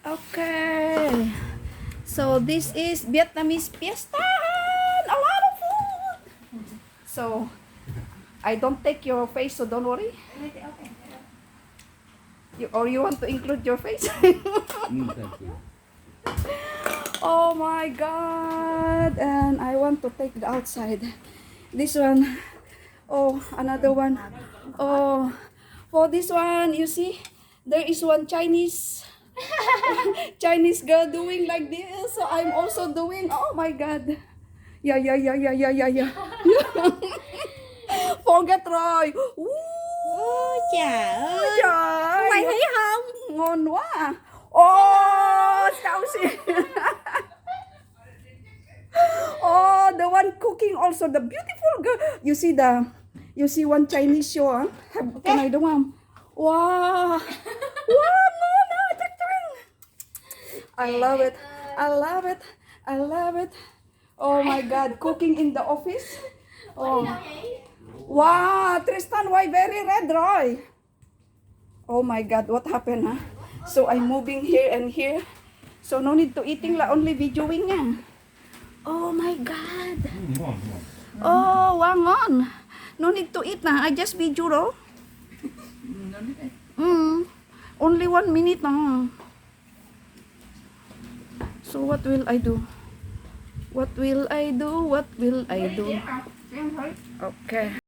Okay. So this is Vietnamese fiesta. A lot of food. So I don't take your face, so don't worry. You want to include your face? Thank you. Oh my god. And I want to take the outside. This one. Oh, another one. Oh, for this one, you see, there is one Chinese Chinese girl doing like this. So I'm also doing. Oh my god. Yeah. Forget rồi. Trời ơi, Trời mày thấy không? ngon quá à. Oh, sao xịn. Oh, the one cooking also, the beautiful girl. You see one Chinese show, ah? Cái này đúng không? Wow. Wow, ngon à, chắc chắn. I love it. I love it. I love it. Oh my god, cooking in the office. Oh. Wow, Tristan, why very red, Roy? Oh my god, what happened, huh? So I'm moving here and here. So no need to eating la, only videoing nga. Oh my god. Oh, wangon. No need to eat na. I just video ro. Only 1 minute na. So what will I do? What will I do? What will I do? Okay.